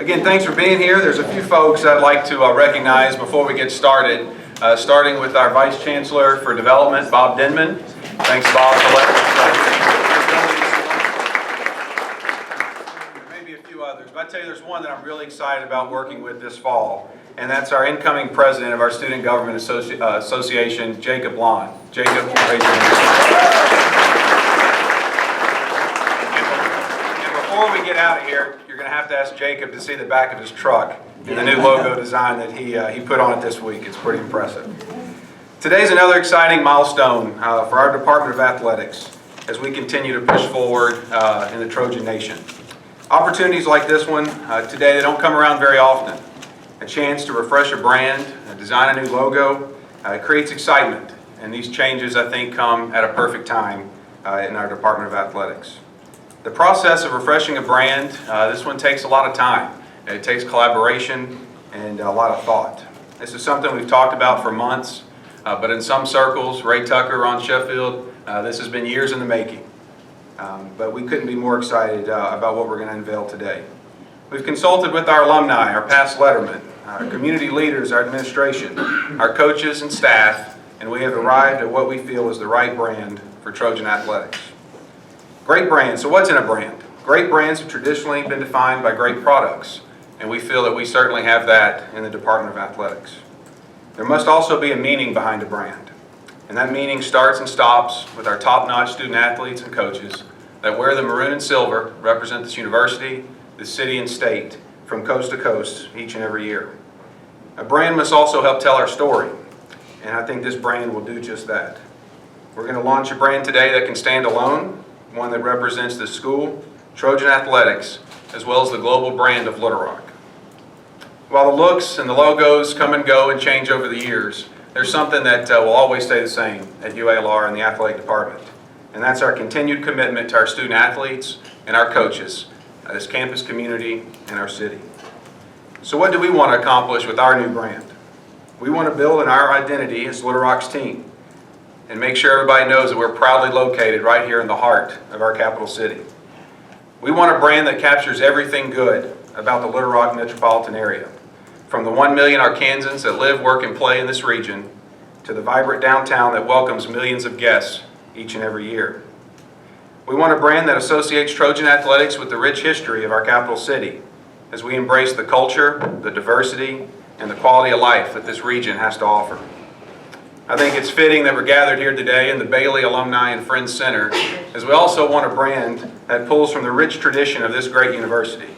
Again, thanks for being here. There's a few folks I'd like to recognize before we get started, starting with our Vice Chancellor for Development, Bob Denman. Thanks, Bob, for letting us There may be a few others, but I tell you there's one that I'm really excited about working with this fall, and that's our incoming president of our Student Government Association, Jacob Lon. Jacob, raise your hand. Before we get out of here, you're going to have to ask Jacob to see the back of his truck and the new logo design that he put on it this week. It's pretty impressive. Today's another exciting milestone for our Department of Athletics as we continue to push forward in the Trojan Nation. Opportunities like this one today, they don't come around very often. A chance to refresh a brand, design a new logo, it creates excitement. And these changes, I think, come at a perfect time in our Department of Athletics. The process of refreshing a brand, this one takes a lot of time. It takes collaboration and a lot of thought. This is something we've talked about for months, but in some circles, Ray Tucker, Ron Sheffield, this has been years in the making. But we couldn't be more excited about what we're going to unveil today. We've consulted with our alumni, our past lettermen, our community leaders, our administration, our coaches and staff, and we have arrived at what we feel is the right brand for Trojan Athletics. Great brands. So what's in a brand? Great brands have traditionally been defined by great products, and we feel that we certainly have that in the Department of Athletics. There must also be a meaning behind a brand, and that meaning starts and stops with our top-notch student athletes and coaches that wear the maroon and silver, represent this university, the city and state, from coast to coast each and every year. A brand must also help tell our story, and I think this brand will do just that. We're going to launch a brand today that can stand alone, one that represents the school, Trojan Athletics, as well as the global brand of Little Rock. While the looks and the logos come and go and change over the years, there's something that will always stay the same at UALR and the athletic department, and that's our continued commitment to our student athletes and our coaches, this campus community, and our city. So what do we want to accomplish with our new brand? We want to build on our identity as Little Rock's team, and make sure everybody knows that we're proudly located right here in the heart of our capital city. We want a brand that captures everything good about the Little Rock metropolitan area, from the 1 million Arkansans that live, work, and play in this region, to the vibrant downtown that welcomes millions of guests each and every year. We want a brand that associates Trojan Athletics with the rich history of our capital city, as we embrace the culture, the diversity, and the quality of life that this region has to offer. I think it's fitting that we're gathered here today in the Bailey Alumni and Friends Center, as we also want a brand that pulls from the rich tradition of this great university,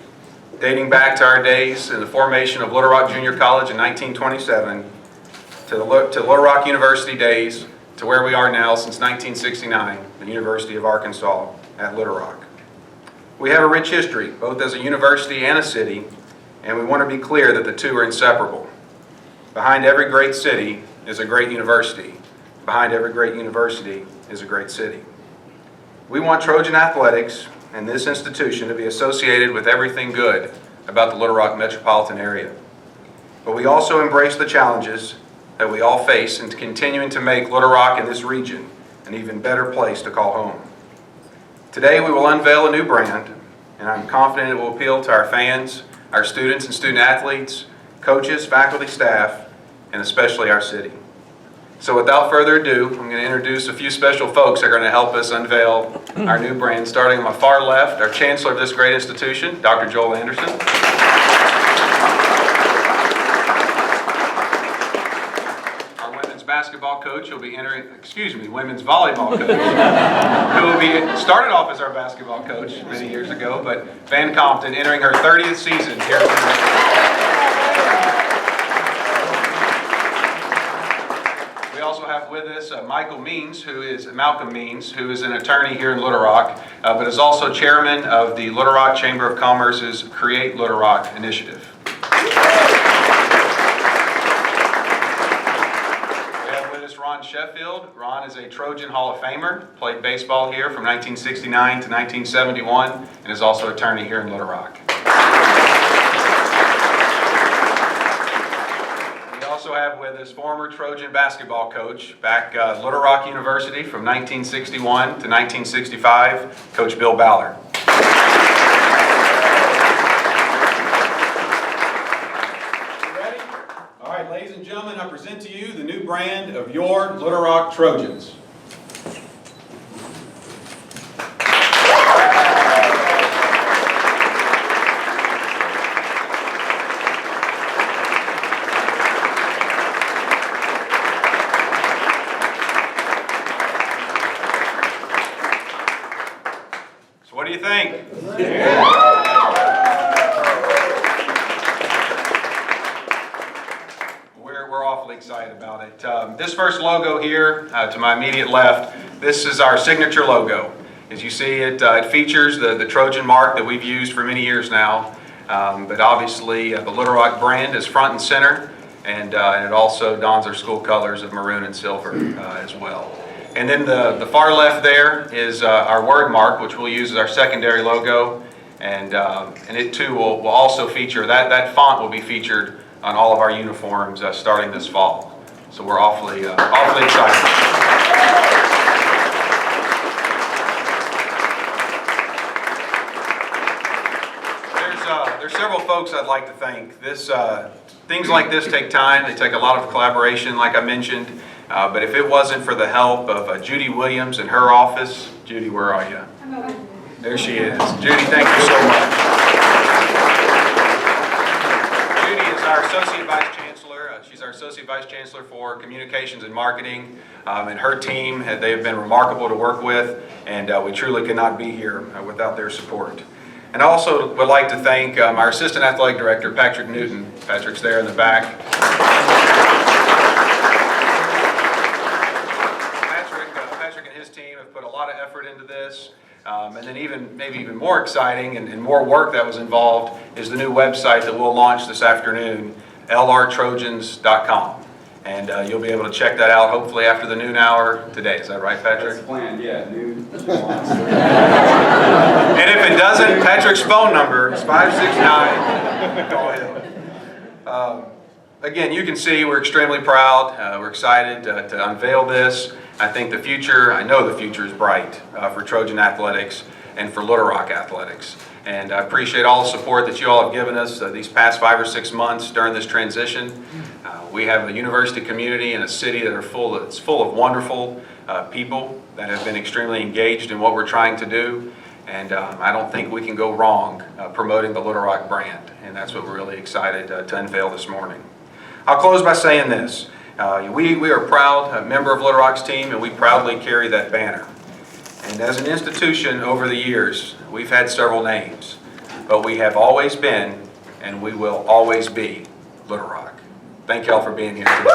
dating back to our days in the formation of Little Rock Junior College in 1927, to Little Rock University days, to where we are now since 1969, the University of Arkansas at Little Rock. We have a rich history, both as a university and a city, and we want to be clear that the two are inseparable. Behind every great city is a great university. Behind every great university is a great city. We want Trojan Athletics and this institution to be associated with everything good about the Little Rock metropolitan area. But we also embrace the challenges that we all face in continuing to make Little Rock and this region an even better place to call home. Today we will unveil a new brand, and I'm confident it will appeal to our fans, our students and student athletes, coaches, faculty, staff, and especially our city. So without further ado, I'm going to introduce a few special folks that are going to help us unveil our new brand. Starting on my far left, our Chancellor of this great institution, Dr. Joel Anderson. Our women's basketball coach will be women's volleyball coach, who will be started off as our basketball coach many years ago, but Van Compton entering her 30th season here at have with us Malcolm Means, who is an attorney here in Little Rock, but is also chairman of the Little Rock Chamber of Commerce's Create Little Rock initiative. We have with us Ron Sheffield. Ron is a Trojan Hall of Famer, played baseball here from 1969 to 1971, and is also attorney here in Little Rock. We also have with us former Trojan basketball coach back Little Rock University from 1961 to 1965, Coach Bill Ballard. I present to you the new brand of your Little Rock Trojans. So what do you think? We're awfully excited about it. This first logo here, to my immediate left, this is our signature logo. As you see, it features the Trojan mark that we've used for many years now, but obviously the Little Rock brand is front and center, and it also dons our school colors of maroon and silver as well. And then the far left there is our word mark, which we'll use as our secondary logo, and it too will also feature, that font will be featured on all of our uniforms starting this fall. So we're awfully excited. There's several folks I'd like to thank. Things like this take time. They take a lot of collaboration, like I mentioned. But if it wasn't for the help of Judy Williams in her office, Judy, where are you? There she is. Judy, thank you so much. Judy is our Associate Vice Chancellor. She's our Associate Vice Chancellor for Communications and Marketing. And her team, they have been remarkable to work with, and we truly could not be here without their support. And I also would like to thank our Assistant Athletic Director, Patrick Newton. Patrick's there in the back. Patrick and his team have put a lot of effort into this. And then maybe even more exciting and more work that was involved is the new website that we'll launch this afternoon, lrtrojans.com. And you'll be able to check that out hopefully after the noon hour today. Is that right, Patrick? That's the plan, yeah, noon. And if it doesn't, Patrick's phone number is 569. Call him. Again, you can see we're extremely proud. We're excited to unveil this. I think I know the future is bright for Trojan Athletics and for Little Rock Athletics. And I appreciate all the support that you all have given us these past 5 or 6 months during this transition. We have a university community and a city that it's full of wonderful people that have been extremely engaged in what we're trying to do. And I don't think we can go wrong promoting the Little Rock brand. And that's what we're really excited to unveil this morning. I'll close by saying this. We are proud, a member of Little Rock's team, and we proudly carry that banner. And as an institution over the years, we've had several names, but we have always been, and we will always be, Little Rock. Thank y'all for being here today.